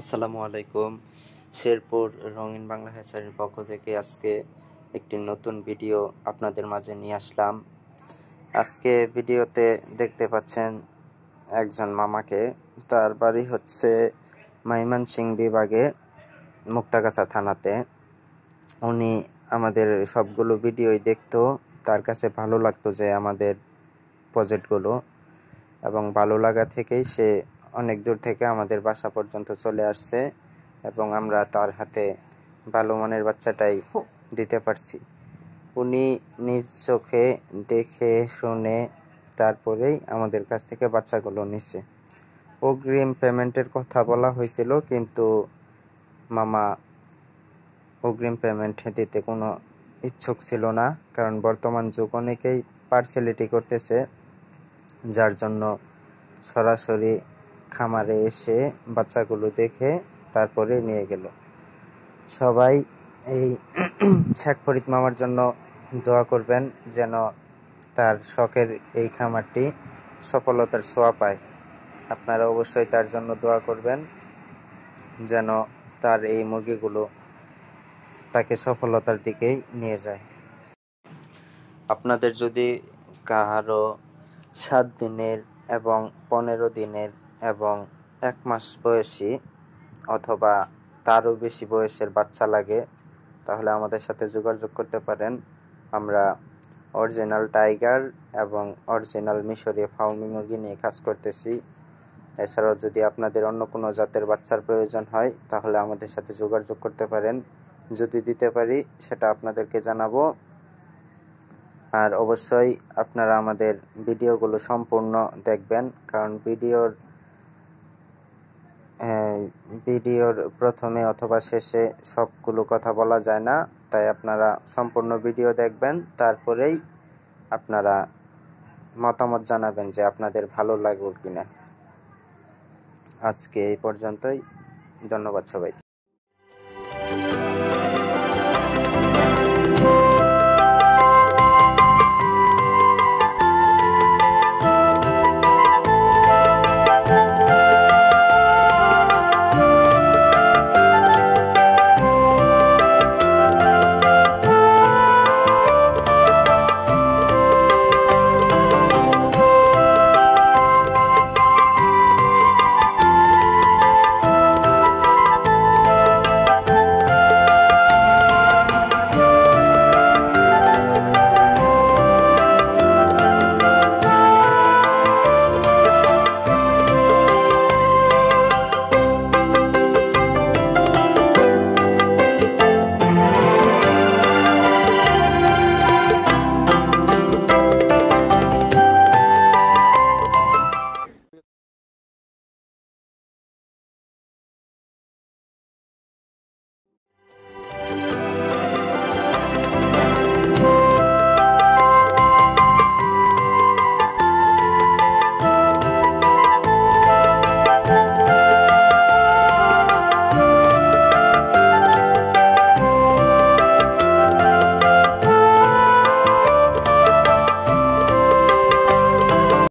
আসসালামু আলাইকুম। শেরপুর রঙিন বাংলা হ্যাচারির পক্ষ থেকে আজকে একটি নতুন ভিডিও আপনাদের মাঝে নিয়ে আসলাম। আজকে ভিডিওতে দেখতে পাচ্ছেন একজন মামাকে। তার বাড়ি হচ্ছে ময়মনসিংহ বিভাগে মুক্তাগাছা থানাতে। উনি আমাদের সবগুলো ভিডিওই দেখতো। তার কাছে ভালো লাগতো যে আমাদের প্রজেক্টগুলো, এবং ভালো লাগা থেকেই সে অনেক দূর থেকে আমাদের বাসা পর্যন্ত চলে আসছে এবং আমরা তার হাতে ভালো মানের বাচ্চাটাই দিতে পারছি। উনি নিজ চোখে দেখে শুনে তারপরেই আমাদের কাছ থেকে বাচ্চাগুলো নিচ্ছে। অগ্রিম পেমেন্টের কথা বলা হয়েছিল, কিন্তু মামা অগ্রিম পেমেন্ট দিতে কোনো ইচ্ছুক ছিল না, কারণ বর্তমান যুগ অনেকেই পার্সেলিটি করতেছে, যার জন্য সরাসরি খামারে এসে বাচ্চাগুলো দেখে তারপরে নিয়ে গেল। সবাই এই শেখ ফরিদ মামার জন্য দোয়া করবেন, যেন তার শখের এই খামারটি সফলতার ছোঁয়া পায়। আপনারা অবশ্যই তার জন্য দোয়া করবেন, যেন তার এই মুরগিগুলো তাকে সফলতার দিকেই নিয়ে যায়। আপনাদের যদি কারো 7 দিনের এবং 15 দিনের এবং 1 মাস বয়সী অথবা তারও বেশি বয়সের বাচ্চা লাগে, তাহলে আমাদের সাথে যোগাযোগ করতে পারেন। আমরা অরিজিনাল টাইগার এবং অরিজিনাল মিশরীয় ফাউমি মুরগি নিয়ে কাজ করতেছি। এছাড়াও যদি আপনাদের অন্য কোনো জাতের বাচ্চার প্রয়োজন হয়, তাহলে আমাদের সাথে যোগাযোগ করতে পারেন। যদি দিতে পারি সেটা আপনাদেরকে জানাবো। আর অবশ্যই আপনারা আমাদের ভিডিওগুলো সম্পূর্ণ দেখবেন, কারণ ভিডিওর প্রথমে অথবা শেষে সবগুলো কথা বলা যায় না। তাই আপনারা সম্পূর্ণ ভিডিও দেখবেন, তারপরেই আপনারা মতামত জানাবেন যে আপনাদের ভালো লাগবে কিনা। আজকে এই পর্যন্তই। ধন্যবাদ সবাইকে।